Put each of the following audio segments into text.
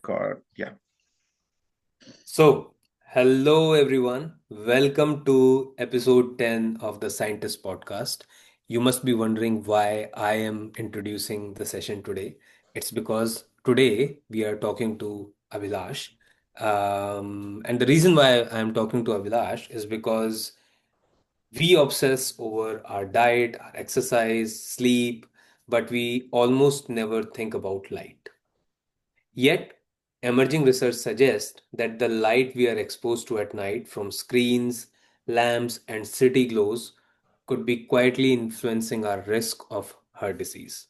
record. Yeah. So, hello everyone. Welcome to episode 10 of the Scientist Podcast. You must be wondering why I am introducing the session today. It's because today we are talking to Abhilash. And the reason why I'm talking to Abhilash is because we obsess over our diet, our exercise, sleep, but we almost never think about light. Yet, emerging research suggests that the light we are exposed to at night from screens, lamps, and city glows could be quietly influencing our risk of heart disease.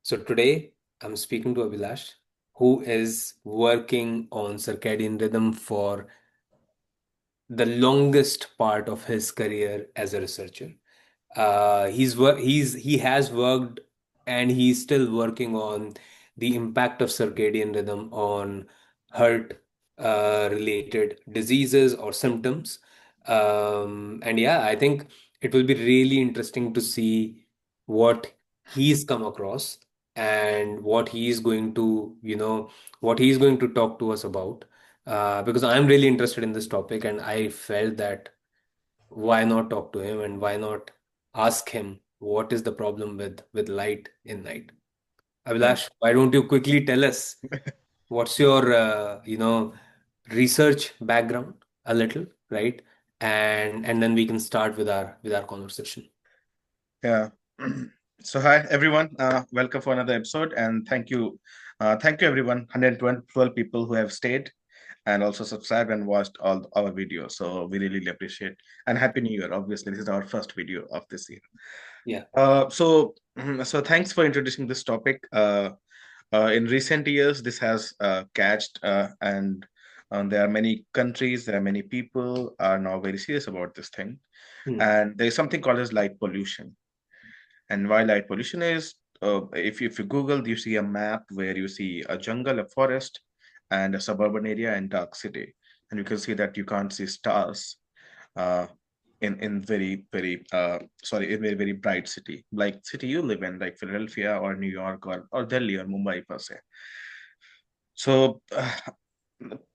So, today I'm speaking to Abhilash, who is working on circadian rhythm for the longest part of his career as a researcher. He has worked and he's still working on the impact of circadian rhythm on heart related diseases or symptoms. And yeah, I think it will be really interesting to see what he's come across and what he's going to, what he's going to talk to us about. Because I'm really interested in this topic, and I felt that why not talk to him and why not ask him what is the problem with light in night. Yeah. Abhilash, why don't you quickly tell us what's your research background a little, right? And then we can start with our conversation. Yeah. So hi everyone. Welcome for another episode, and thank you everyone. 112 people who have stayed and also subscribed and watched all our videos. So we really appreciate, and Happy New Year. Obviously, this is our first video of this year. Yeah. So thanks for introducing this topic. In recent years, this has catched, and there are many countries, there are many people are now very serious about this thing. Hmm. And there's something called as light pollution. And why light pollution is, if you Google, you see a map where you see a jungle, a forest, and a suburban area and dark city, and you can see that you can't see stars uh, in very bright city like city you live in, like Philadelphia or New York or Delhi or Mumbai per se. So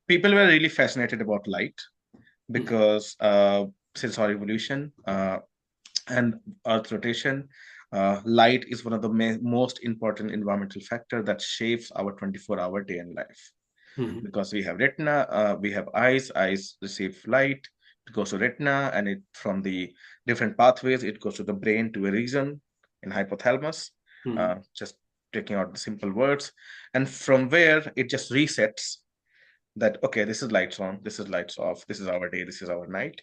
people were really fascinated about light Hmm. because since our evolution and Earth rotation, light is one of the most important environmental factor that shapes our 24-hour day and life. Hmm. Because we have retina, we have eyes receive light, it goes to retina, and it from the different pathways, it goes to the brain to a region in hypothalamus, Hmm. just taking out the simple words, and from where it just resets that, okay, this is lights on, this is lights off, this is our day, this is our night,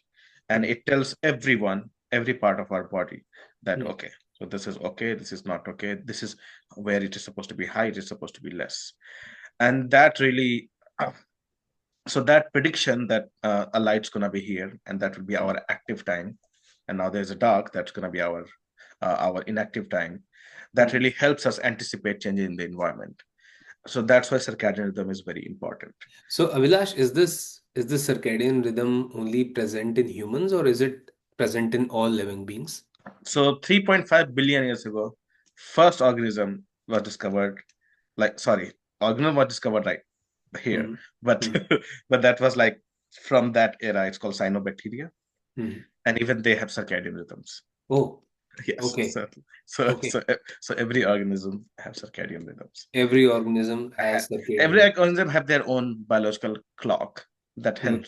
and Hmm. it tells everyone, every part of our body that, Hmm. okay, so this is okay, this is not okay, this is where it is supposed to be high, it is supposed to be less. And that really so that prediction that a light's going to be here and that will be our active time, and now there's a dark that's going to be our inactive time, that Hmm. really helps us anticipate changes in the environment. So that's why circadian rhythm is very important. So, Abhilash, is this circadian rhythm only present in humans or is it present in all living beings? So 3.5 billion years ago, first organism was discovered, like sorry, organism was discovered right here, Hmm. but Hmm. but that was like from that era. It's called cyanobacteria, Hmm. and even they have circadian rhythms. Oh, Yes, okay. so Okay. so so every organism have circadian rhythms. Every organism Ha- has circadian Every rhythm. organism have their own biological clock that Hmm.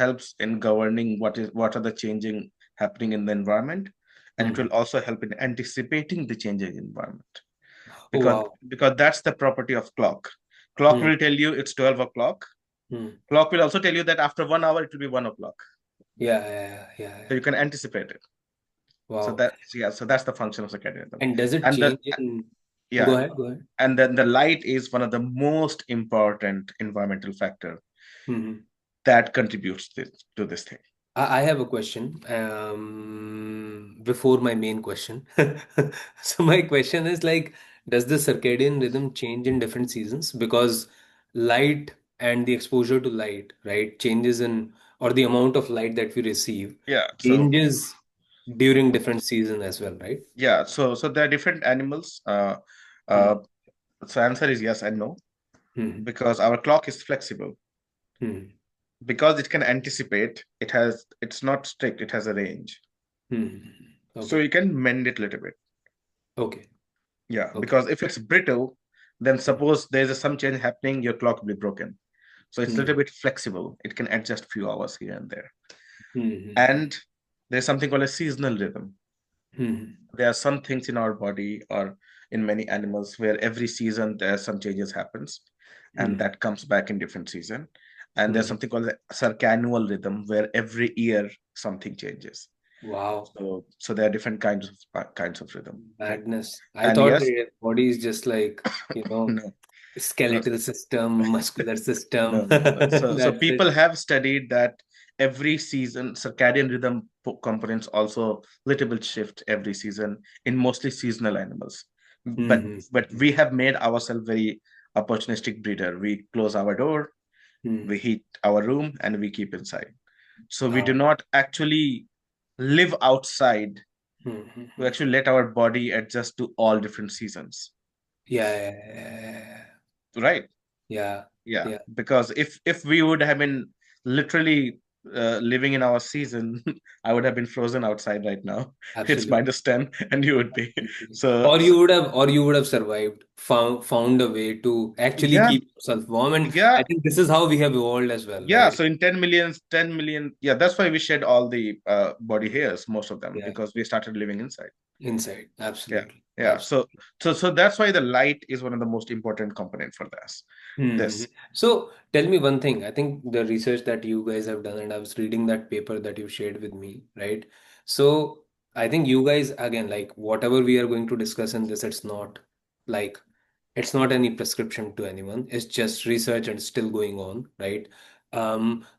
helps in governing what are the changing happening in the environment, and it Hmm. will also help in anticipating the changing environment, Oh, because wow. that's the property of clock. Clock Hmm. will tell you it's 12 o'clock. Hmm. Clock will also tell you that after 1 hour it will be 1 o'clock, Yeah, yeah, yeah, yeah, so yeah. you can anticipate it. So Wow. that's the function of circadian rhythm. And does it And the change in? Go yeah, ahead, go ahead. and then the light is one of the most important environmental factor Hmm. that contributes to this thing. I have a question before my main question. So my question is like, does the circadian rhythm change in different seasons? Because light and the exposure to light, right, changes in, or the amount of light that we receive Yeah. changes during different season as well, right? So there are different animals. Hmm. Uh, so answer is yes and no. Hmm. because our clock is flexible. Hmm. Because it can anticipate, it's not strict, it has a range. Hmm. So Okay. you can mend it a little bit. Okay. Yeah, Okay. because if it's brittle, then Hmm. suppose there's some change happening, your clock will be broken. So it's a little Hmm. bit flexible. It can adjust few hours here and there. Hmm. And there's something called a seasonal rhythm. Hmm. There are some things in our body or in many animals where every season there are some changes happens, and Hmm. that comes back in different season. And there's Hmm. something called the circannual rhythm where every year something changes. Wow. So there are different kinds of rhythm. Okay. Madness. I And thought yes, the body is just like, you know, no, no, skeletal system, muscular system. no. So That's it. people have studied that every season circadian rhythm components also little bit shift every season in mostly seasonal animals. Hmm. But we have made ourselves very opportunistic breeder. We close our door, Hmm. we heat our room, and we keep inside. So we do Ah. not actually live outside. We Hmm. actually let our body adjust to all different seasons. Yeah, yeah, Right? yeah, Yeah, yeah, because if we would have been literally living in our season, I would have been frozen outside right now. It's absolutely. -10, and you would be. Absolutely. So, Or you would have survived, found a way to actually yeah, keep yourself warm. And I yeah, think this is how we have evolved as well, yeah. right? So in 10 million, 10 million, yeah, that's why we shed all the body hairs, most of them, Yeah, because we started living inside. inside. Yeah, Absolutely. yeah. So Absolutely. so that's why the light is one of the most important component for this. Hmm. This, So tell me one thing. I think the research that you guys have done, and I was reading that paper that you shared with me, right? So I think you guys, again, like whatever we are going to discuss in this, like it's not any prescription to anyone. It's just research and still going on, right?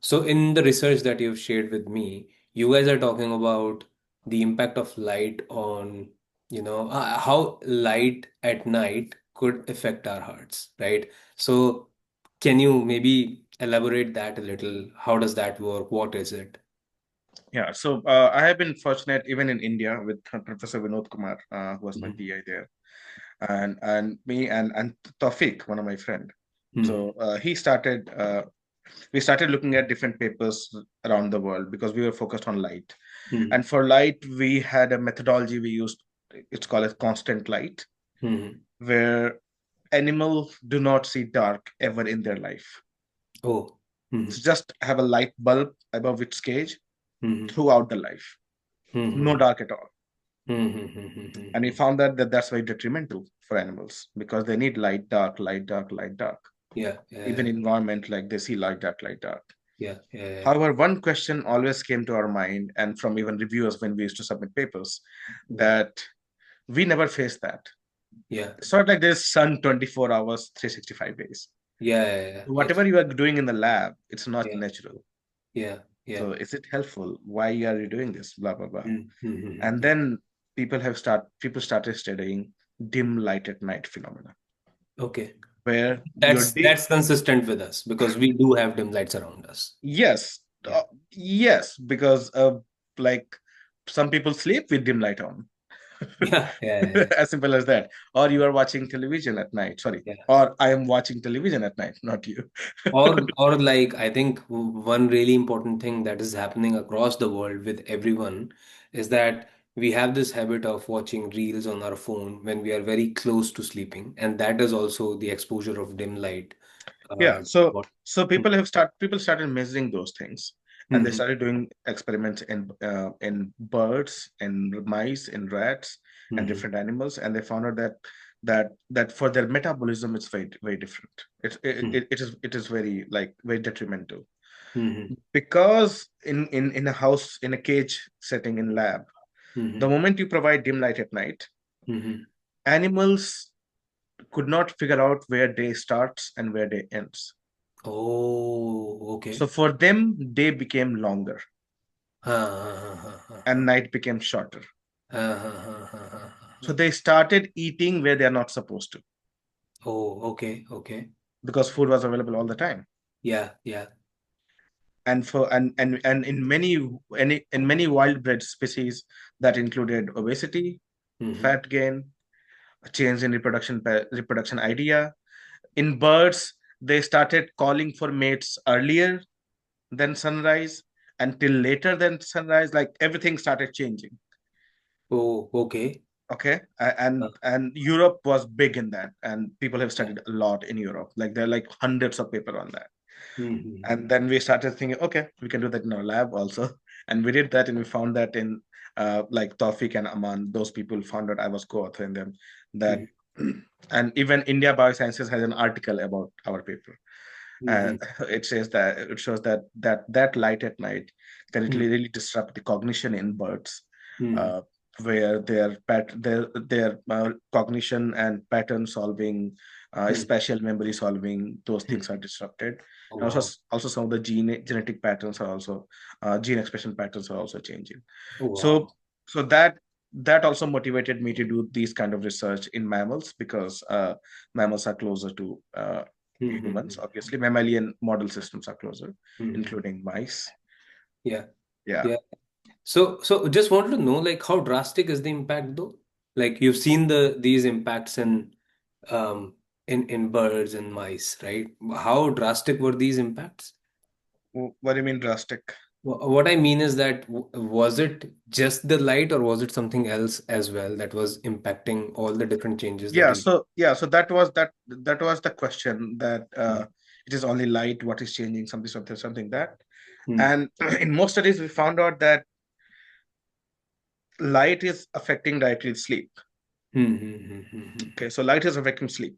So in the research that you've shared with me, you guys are talking about the impact of light on, how light at night could affect our hearts, right? So can you maybe elaborate that a little? How does that work? What is it? yeah. So I have been fortunate even in India with Professor Vinod Kumar, who was my Hmm. PI there, and me and Tawfiq, one of my friend. Hmm. So we started looking at different papers around the world because we were focused on light. Hmm. And for light, we had a methodology we used. It's called a constant light, Hmm. where animals do not see dark ever in their life. Oh. Hmm. So just have a light bulb above its cage Hmm. throughout the life, Hmm. no Hmm. dark at all. Hmm. Hmm. Hmm. And we Hmm. found that that's very detrimental for animals because they need light, dark, light, dark, light, dark. Yeah. Even Yeah. environment like they see light, dark, light, dark. Yeah. Yeah. However, one question always came to our mind, and from even reviewers when we used to submit papers, Yeah. that we never faced that. Yeah. It's not like there's sun 24 hours, 365 days. Yeah. Yeah. Yeah. Whatever you are doing in the lab, it's not Yeah. natural. Yeah. Yeah. So is it helpful? Why are you doing this? Blah blah blah. Hmm. Hmm. And Yeah. then people started studying dim light at night phenomena, Okay. where your That's consistent with us because we do have dim lights around us. yes, Yeah. yes, because like some people sleep with dim light on. Yeah. Yeah. As simple as that. Or you are watching television at night. Sorry. Yeah. Or I am watching television at night, not you. Or like I think one really important thing that is happening across the world with everyone is that we have this habit of watching reels on our phone when we are very close to sleeping, and that is also the exposure of dim light. Yeah. Uh, So what? so people started measuring those things, and they Hmm. started doing experiments in birds, in mice, in rats, and Hmm. different animals, and they found out that for their metabolism it's very very different. Hmm. It is very like very detrimental Hmm. because in a house in a cage setting in lab, the Hmm. moment you provide dim light at night, Hmm. animals could not figure out where day starts and where day ends. Oh, So okay. for them, day became longer and Uh, night became shorter. uh, So they started eating where they are not supposed to oh, okay, okay. because food was available all the time. Yeah, yeah. And for and in many wild bred species that included obesity, Hmm. fat gain, a change in reproduction idea. In birds, they started calling for mates earlier than sunrise until later than sunrise. Like everything started changing. Oh, okay. Okay. Uh, And Europe was big in that, and people have yeah. studied a lot in Europe. Like there are like hundreds of paper on that. Mm-hmm. And then we started thinking, okay, we can do that in our lab also. And we did that, and we found that in like Tawfiq and Aman, those people found out I was co-author in them. That and even India Biosciences has an article about our paper. Mm-hmm. It says that it shows that light at night can really disrupt the cognition in birds, Mm-hmm. uh, where their cognition and pattern solving, spatial memory solving, those things are disrupted. Oh, And wow. also some of the genetic patterns are also gene expression patterns are also changing. Oh, So wow. so that also motivated me to do these kind of research in mammals, because mammals are closer to humans. Mm-hmm. Obviously, mammalian model systems are closer, Mm-hmm. including mice. Yeah. Yeah. Yeah. So just wanted to know, like, how drastic is the impact though? Like you've seen these impacts um in birds and mice, right? How drastic were these impacts? What do you mean drastic? What I mean is that was it just the light or was it something else as well that was impacting all the different changes that Yeah. you So that was the question, that Mm, it is only light. What is changing? Something that. mm, And in most studies, we found out that light is affecting directly sleep. mm, mm, mm, Okay, so light is affecting sleep.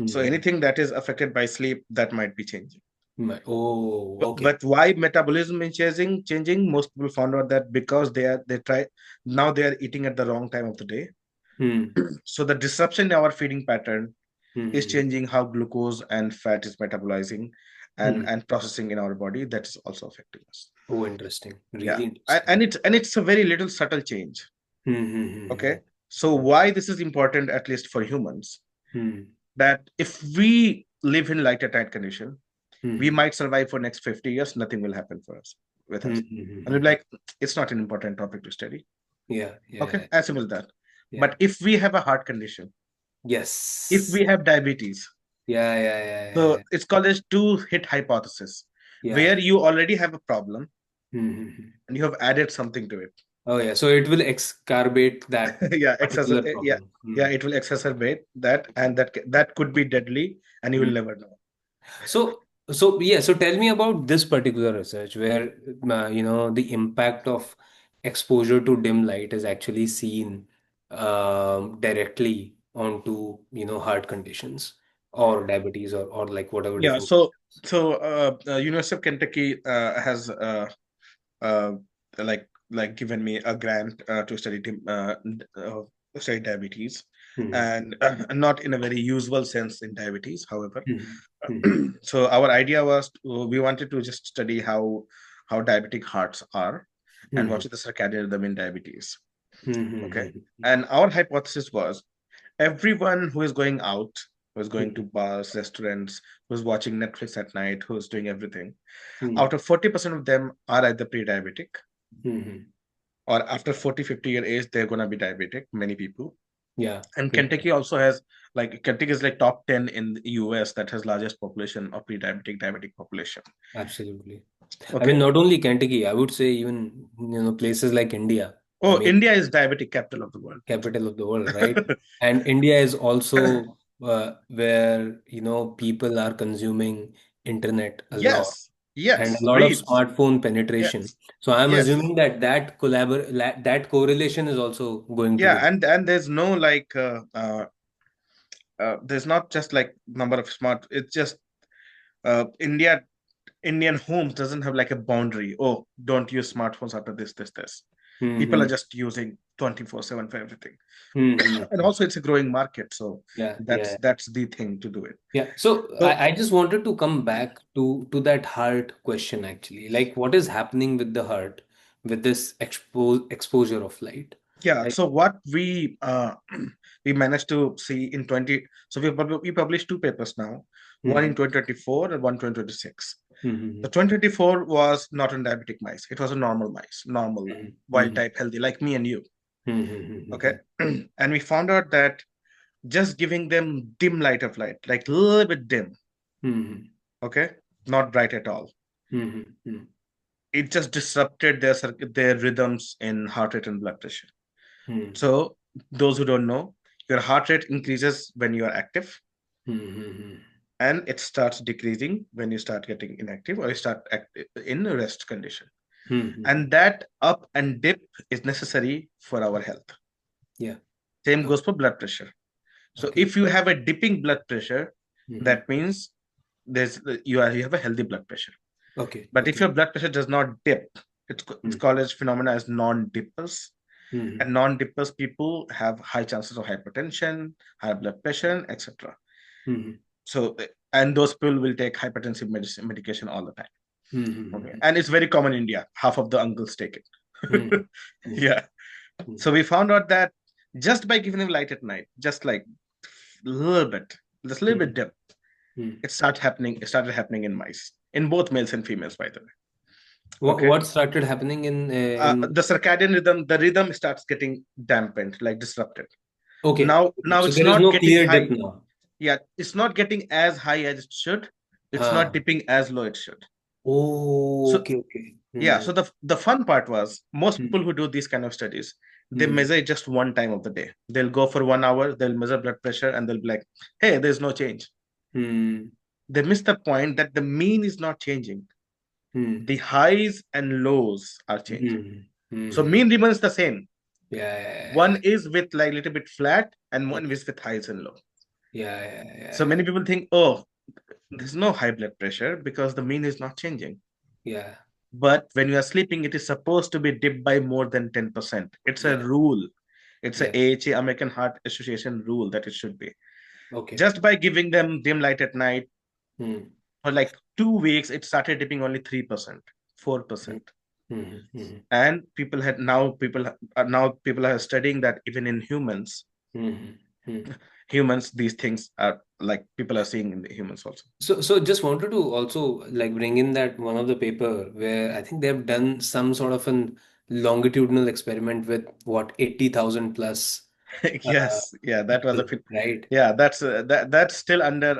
So mm, anything that is affected by sleep, that might be changing. Oh, okay. But why metabolism is changing? Most people found out that because they are eating at the wrong time of the day. Mm, So the disruption in our feeding pattern is mm, changing how glucose and fat is metabolizing mm. and processing in our body. That is also affecting us. Oh, interesting. Yeah. Really And interesting. it's a very little subtle change. Okay. Mm, So why this is important, at least for humans, mm, that if we live in light at night condition, we mm, might survive for next 50 years. Nothing will happen for us with us. And we'll be mm. like, it's not an important topic to study. Yeah, yeah, Okay, yeah, as simple as that. yeah. But if we have a heart condition, if Yes. we have diabetes, Yeah, yeah, yeah, yeah, so yeah. it's called as two hit hypothesis, Yeah. where you already have a problem Mm-hmm. and you have added something to it. Oh, yeah. So it will exacerbate that Yeah, particular yeah, problem. yeah, Mm. it will exacerbate that, and that could be deadly, and you will Mm. never know. So yeah, so tell me about this particular research where the impact of exposure to dim light is actually seen directly onto heart conditions or diabetes or like whatever Yeah, different. University of Kentucky has uh, like given me a grant to study diabetes, Mhm. and not in a very usual sense in diabetes, however. Mhm. Mhm. So our idea was we wanted to just study how diabetic hearts are, and Mhm. what is the circadian rhythm in diabetes. Okay, Mhm. and our hypothesis was everyone who is going out, who is going to Mhm. bars, restaurants, who's watching Netflix at night, who's doing everything, Mhm. out of 40% of them are either pre-diabetic, Mhm. or after 40, 50-year age, they're going to be diabetic, many people. Yeah. And Yeah. Kentucky also has, like, Kentucky is like top 10 in the US that has largest population of diabetic population. Absolutely. I mean, Okay. not only Kentucky, I would say even places like India. I Oh, mean, India is diabetic capital of the world. capital of the world, right? And India is also where people are consuming internet a lot Yes, and a yes, lot of reels. smartphone penetration. Yes, So I'm yes. assuming that correlation is also going Yeah, together. and there's no like there's not just like number of smart. It's just Indian homes doesn't have like a boundary. Oh, don't use smartphones after this. People are Mm-hmm. just using 24/7 for everything. And Mm-hmm. also it's a growing market, so Yeah, that's yeah. that's the thing to do it. Yeah, so So I just wanted to come back to that heart question actually. Like what is happening with the heart with this exposure of light? yeah, Like so what we managed to see in 20, so we published two papers now, one in hmm 2024 and one 2026. The hmm 2024 was not on diabetic mice, it was a normal mice, normal wild hmm type healthy like me and you. Okay. hmm And we found out that just giving them dim light of light, like a little bit dim, Hmm. Okay, not bright at all. Hmm. Hmm. It just disrupted their rhythms in heart rate and blood pressure. Hmm. So those who don't know, your heart rate increases when you are active, Hmm. and it starts decreasing when you start getting inactive or you start in a rest condition. Hmm. Hmm. And that up and dip is necessary for our health. Yeah. Same Okay. goes for blood pressure. So Okay. if you have a dipping blood pressure, Hmm. that means you have a healthy blood pressure. Okay. But if Okay. your blood pressure does not dip, it's Hmm. called as phenomena as non-dippers. Hmm. And non-dippers people have high chances of hypertension, high blood pressure, etc. Hmm. So and those people will take hypertensive medication all the time. Okay, Hmm. and it's very common in India. Half of the uncles take Hmm. it. Hmm. Yeah. Hmm. So we found out that just by giving them light at night, just like a little bit, just a little bit Hmm. dip, Hmm. it started happening. It started happening in mice, in both males and females, by the way. What Okay. what started happening in The circadian rhythm, the rhythm starts getting dampened, like disrupted. okay. Now So it's there is not no getting clear high. dip now. Yeah, it's not getting as high as it should. It's not Ah. dipping as low it should. Oh, So okay, okay. yeah, Hmm. so the fun part was most Hmm. people who do these kind of studies, they Hmm. measure it just one time of the day. They'll go for 1 hour, they'll measure blood pressure, and they'll be like, hey, there's no change. Hmm. They miss the point that the mean is not changing. Hmm. The highs and lows are changing. Hmm. So Hmm. mean remains the same. Yeah, yeah, One is with like little bit flat, and yeah, one is with highs and low. yeah, yeah, So yeah, many people think, oh, there's no high blood pressure because the mean is not changing. yeah, But when you are sleeping, it is supposed to be dipped by more than 10%. It's a yeah, rule. It's a yeah. AHA, American Heart Association rule that it should be. Okay. Just by giving them dim light at night, Hmm. for like 2 weeks, it started dipping only 3%, Hmm. 4%. Hmm. Hmm. And people are studying that even in humans, Hmm. Hmm. these things are like people are seeing in the humans also. So just wanted to also like bring in that one of the paper where I think they've done some sort of an longitudinal experiment with what 80,000 plus Yes, yeah, that was people, a right? yeah, that's still under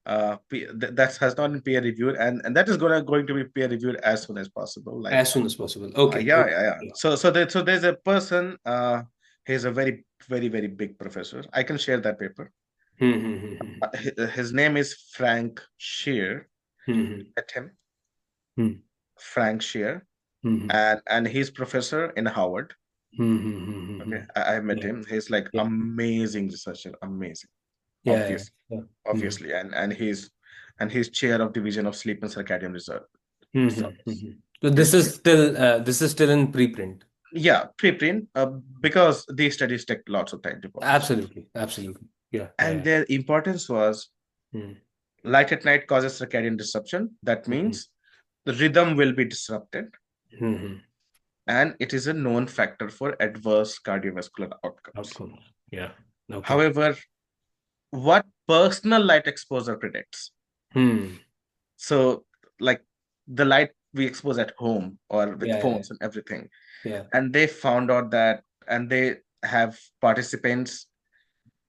that has not been peer reviewed, and that is going to be peer reviewed as soon as possible. Like, As soon as possible. Okay. yeah, Okay. yeah, yeah. Yeah. So there's a person. He's a very big professor. I can share that paper. Hmm. Hmm. Hmm. His name is Frank Shear. Hmm. Met him, Hmm. Frank Shear, Hmm. Hmm. and he's professor in Howard. Hmm. Hmm. Hmm. Okay, Hmm. I met Yeah. him. He's like Yeah. amazing researcher, amazing, Yeah. Yeah. obviously, Yeah. Hmm. obviously, and he's chair of division of sleep and circadian Hmm. research. Hmm. So Research. this is still in preprint. Yeah, preprint, because these studies take lots of time to publish. Absolutely. Absolutely. Yeah. And Yeah. their importance was Hmm. light at night causes circadian disruption. That Hmm. means the rhythm will be disrupted, Hmm. and it is a known factor for adverse cardiovascular outcomes. Outcomes. Yeah. Okay. However, what personal light exposure predicts? Hmm. So, like the light we expose at home or with Yeah. Yeah. phones and everything, Yeah. and they found out that, and they have participants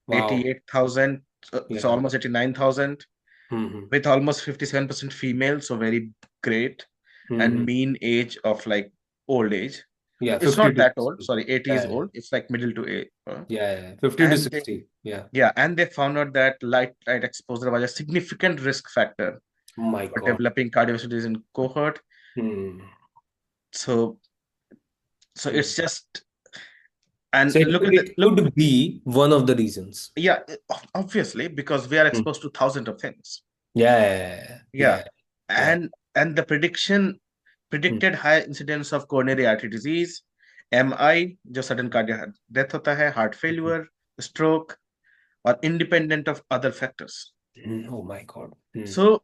Wow. 88,000, so Yeah. almost 89,000, Hmm. with almost 57% female, so very great, and Hmm. mean age of like old age. Yeah. It's 50 not to that old, 60. sorry, 80 is Yeah. old. It's like middle to age. Yeah. Yeah. 50 to And they, 60. Yeah. yeah, and they found out that light exposure was a significant risk factor Oh my for God. developing cardiovascular disease in cohort. Hmm. So, so Hmm. it's just, and So look at the it look. could be one of the reasons. Yeah, obviously, because we are Hmm. exposed to thousands of things. Yeah. Yeah, Yeah. Yeah. and the prediction Hmm. predicted high incidence of coronary artery disease, MI, जो sudden cardiac death होता है, heart failure, stroke, or independent of other factors. Hmm. Oh my God. Hmm. So,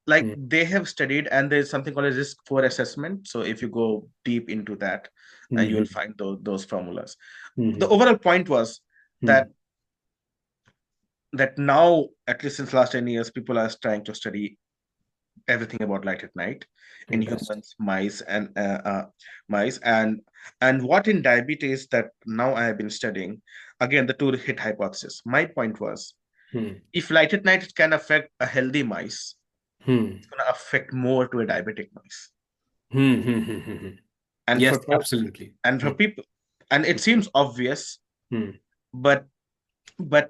like Hmm. they have studied, and there's something called a risk for assessment. So, if you go deep into that, you will Hmm. find those formulas. The Hmm. overall point was Hmm. that now, at least since last 10 years, people are trying to study everything about light at night in Interesting. humans, mice, and what in diabetes that now I have been studying. Again, the two hit hypothesis. My point was, Hmm. If light at night can affect a healthy mice, Hmm. it's going to affect more to a diabetic mice. Hmm. Hmm. Hmm. Hmm. Hmm. And Yes, absolutely. for Hmm. people, and it seems obvious, Hmm. but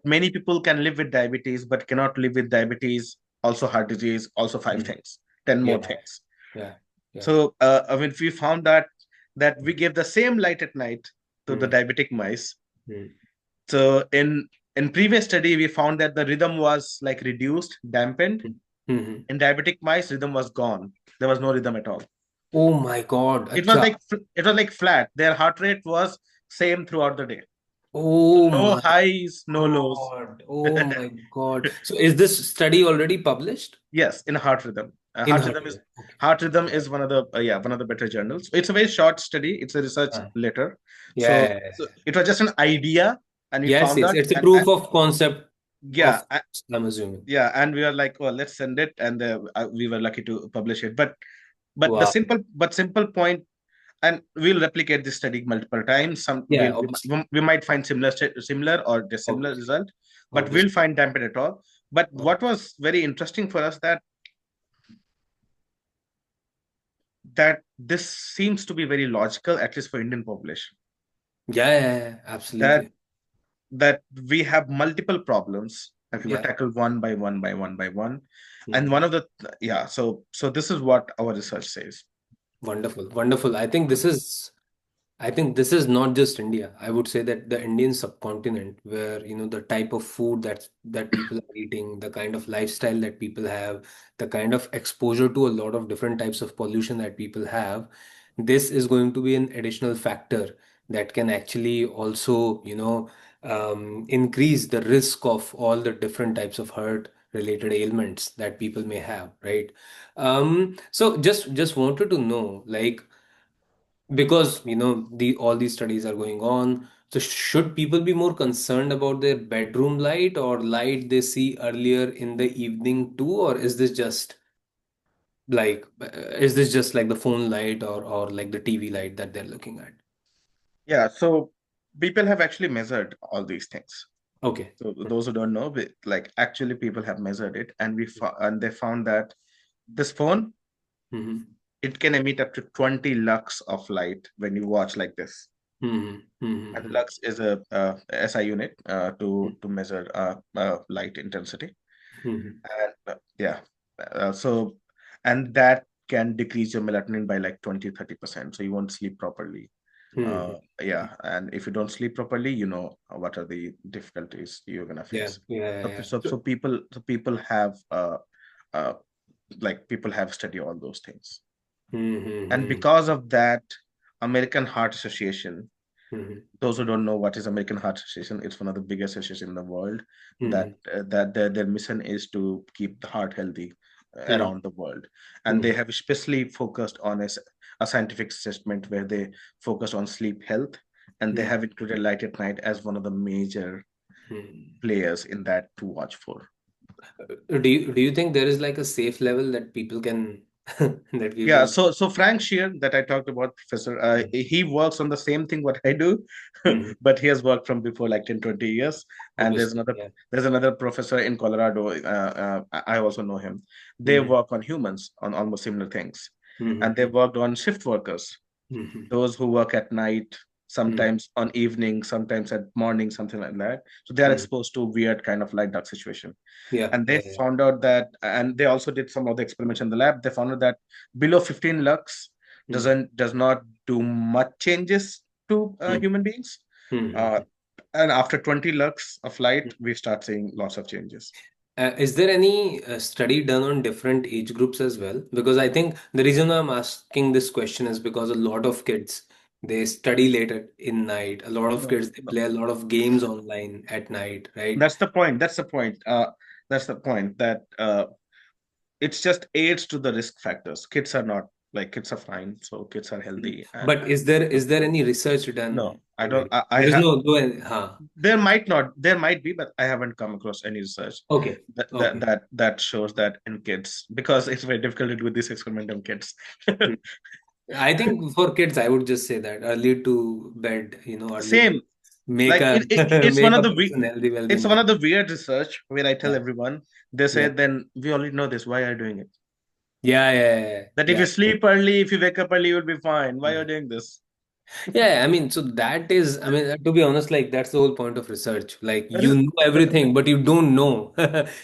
many people can live with diabetes, but cannot live with diabetes, also heart disease, also five Hmm. things, 10 more Yeah. things. Yeah. Yeah. So I mean, we found that we gave the same light at night to the Hmm. diabetic mice. Hmm. So in previous study, we found that the rhythm was like reduced, dampened. Hmm. Hmm. Hmm. In diabetic mice, rhythm was gone. There was no rhythm at all. Oh my God. Acha. It was like flat. Their heart rate was same throughout the day. Oh No my highs, no lows. God. Oh my God. So is this study already published? Yes, in heart rhythm. In her. Okay. Heart rhythm Yeah. is one of the one of the better journals. It's a very short study. It's a research Uh, letter. yeah. Yeah, So yeah. it was just an idea, and we Yes, found yes. that, It's a proof of concept yeah, of, I'm assuming. yeah, and we were like, well, let's send it, and we were lucky to publish it. But the Wow. simple point, and we'll replicate this study multiple times. Yeah, obviously. We might find similar or dissimilar Obviously. result, but we'll Obviously. find dampened at all. But what Obviously. was very interesting for us that this seems to be very logical, at least for Indian population, Yeah, yeah, yeah. that Absolutely. we have multiple problems and we will Yeah. tackle one by one by one by one. And Hmm. one of the yeah, so this is what our research says. Wonderful. Wonderful. I think this is not just India. I would say that the Indian subcontinent, where the type of food that people are eating, the kind of lifestyle that people have, the kind of exposure to a lot of different types of pollution that people have, this is going to be an additional factor that can actually also, increase the risk of all the different types of heart related ailments that people may have, right? So just wanted to know, like, because the all these studies are going on, so should people be more concerned about their bedroom light or light they see earlier in the evening too, or is this just like the phone light or like the TV light that they're looking at? Yeah, so people have actually measured all these things. Okay. So those who don't know, like actually people have measured it, and and they found that this phone, Mm-hmm. it can emit up to 20 lux of light when you watch like this. Mm-hmm. And Mm-hmm. lux is a SI unit to measure light intensity. Mm-hmm. And so and that can decrease your melatonin by like 20-30%. So you won't sleep properly. Mm-hmm. Yeah, and if you don't sleep properly, you know what are the difficulties you're gonna Yeah, face. yeah, yeah, yeah. So people have uh like people have studied all those things. And Mm-hmm. because of that, American Heart Association, Mm-hmm. those who don't know what is American Heart Association, it's one of the biggest associations in the world. Mm-hmm. That their mission is to keep the heart healthy Mm-hmm. around the world, and they Mm-hmm. have especially focused on a scientific assessment where they focus on sleep health, and they have included light at night as one of the major Mm-hmm. players in that to watch for. Do you think there is like a safe level that people can that Yeah, people so Frank Shear that I talked about, professor, he works on the same thing what I do, Mhm. but he has worked from before like 10-20 years. And Obviously, yeah. there's another professor in Colorado. I also know him. They Mm-hmm. work on humans on almost similar things, and they Mm-hmm. worked on shift workers, Mm-hmm. those who work at night, Mm-hmm. sometimes on evening, sometimes at morning, something like that. So they are Mm-hmm. exposed to weird kind of light dark situation. Yeah, And they yeah, yeah. found out that, and they also did some of the experiments in the lab. They found out that below 15 lux Mm-hmm. does not do much changes to human beings. Uh, Mm-hmm. and after 20 lux of light, we start seeing lots of changes. Is there any study done on different age groups as well? Because I think the reason I'm asking this question is because a lot of kids they study late in night. A lot of No, kids they no. play a lot of games online at night, right? That's the point. That's the point. That's the point that it's just aids to the risk factors. Kids are not like kids are fine, so kids are Mhm. healthy. And But is there any research no, done I don't. already? There is no, huh? There might be, but I haven't come across any research Okay, okay. that shows that in kids, because it's very difficult to do this experiment on kids. Hmm. I think for kids, I would just say that early to bed, early to Same. make Like a it's one make of a the person healthy, wealthy, it's one and of the weird research where I tell yeah, everyone, they say, yeah, then we already know this. Why are you doing it? yeah, yeah, That if yeah, you yeah. sleep early, if you wake up early, you'll be fine. Why are Yeah. you doing this? Yeah, I mean, so that is, I mean, to be honest, like that's the whole point of research. Like you Well, know everything, but you don't know.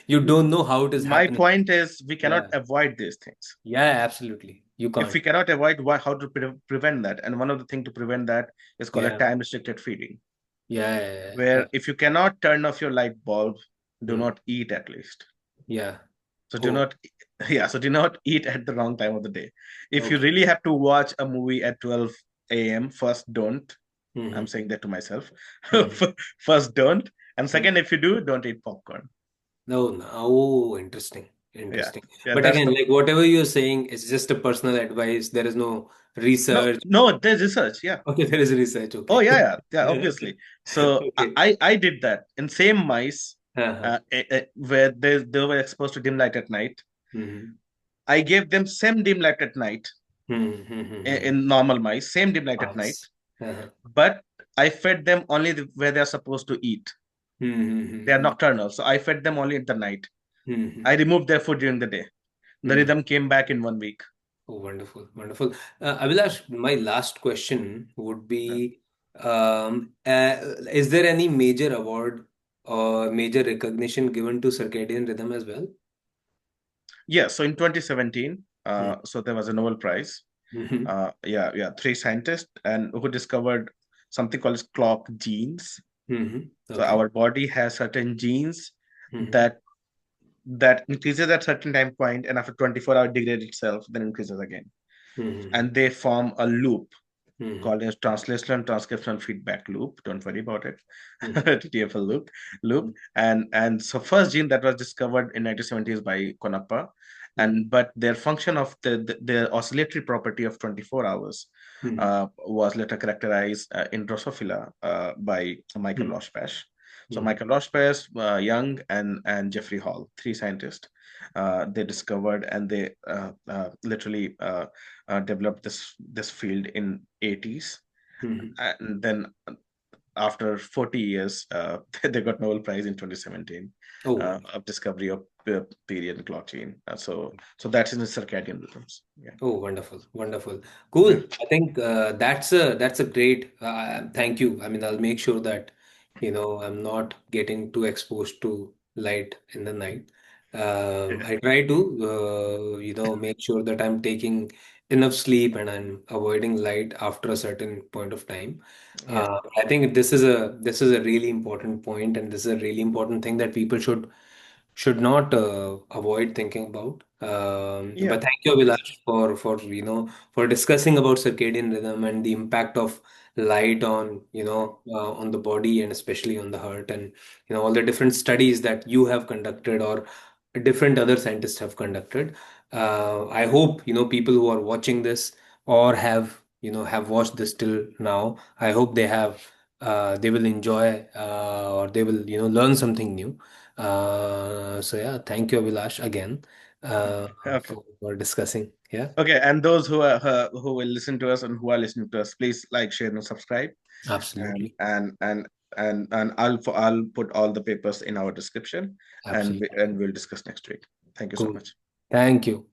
You don't know how it is my happening. point is we cannot Yeah. avoid these things. Yeah, absolutely. You If we can't. cannot avoid, why, how to prevent that? And one of the things to prevent that is called a Yeah. time restricted feeding, Yeah, yeah, where yeah. if you cannot turn off your light bulb, do Hmm. not eat at least. Yeah. So do Oh, not, yeah, so do not eat at the wrong time of the day. If you okay. really have to watch a movie at 12 a.m., first don't. I'm Mm-hmm. saying that to myself. Mm-hmm. First, don't. And Mm. second, if you do, don't eat popcorn. No, no. Oh, interesting. Yeah, Interesting. yeah, But that's again, the like whatever you're saying is just a personal advice. There is no no, research. no. There's research. Yeah. Okay, there is research. Oh, Okay. yeah, yeah, yeah. Obviously. So Okay. I did that in same mice, Uh-huh. where they were exposed to dim light at night. Mm-hmm. I gave them same dim light at night Mm-hmm. in normal mice, same dim light at night, Nice. Uh-huh. but I fed them only where they're supposed to eat. They are Mm-hmm. nocturnal, so I fed them only at the night. Mm-hmm. I removed their food during the day. The Mm-hmm. rhythm came back in 1 week. Oh, wonderful, wonderful. Abhilash, my last question would Uh, be, is there any major award or major recognition given to circadian rhythm as well? yeah, so in 2017, Mm-hmm. so there was a Nobel Prize. Mm-hmm. Yeah, yeah, three scientists and who discovered something called as clock genes. Mm-hmm. So Okay. our body has certain genes Mm-hmm. that increases at certain time point, and after 24 hours degrade itself, then increases again, Mm-hmm. and they form a loop Mm-hmm. called as translational and transcriptional feedback loop. Don't worry about it. Mm-hmm. TTFL loop. And so first gene that was discovered in 1970s by Konappa, Mm-hmm. but their function of the oscillatory property of 24 hours Mm-hmm. was later characterized in Drosophila by Michael Mm-hmm. Loshpash. So Mm-hmm. Michael Loshpash, Young, and Jeffrey Hall, three scientists, they discovered, and they literally developed this field in 80s, Mm-hmm. and then after 40 years, they got Nobel Prize in 2017 Oh, of discovery of period clock chain. So that's in the circadian rhythms. Yeah. oh, wonderful, wonderful, Yeah. cool. I think that's a great. Thank you. I mean, I'll make sure that I'm not getting too exposed to light in the night. I try to make sure that I'm taking enough sleep and I'm avoiding light after a certain point of time. Yeah. I think this is a really important point, and this is a really important thing that people should not avoid thinking about. Yeah. But thank you, Obviously. Abhilash, for discussing about circadian rhythm and the impact of light on on the body and especially on the heart, and all the different studies that you have conducted or different other scientists have conducted. I hope people who are watching this or have watched this till now. I hope they will enjoy or they will learn something new. So yeah, thank you, Abhilash, again Okay. for discussing. Yeah, Okay. And those who will listen to us and who are listening to us, please like, share, and subscribe. And absolutely, I'll put all the papers in our description, and absolutely. we'll discuss next week. Thank you so Cool. much. Thank you.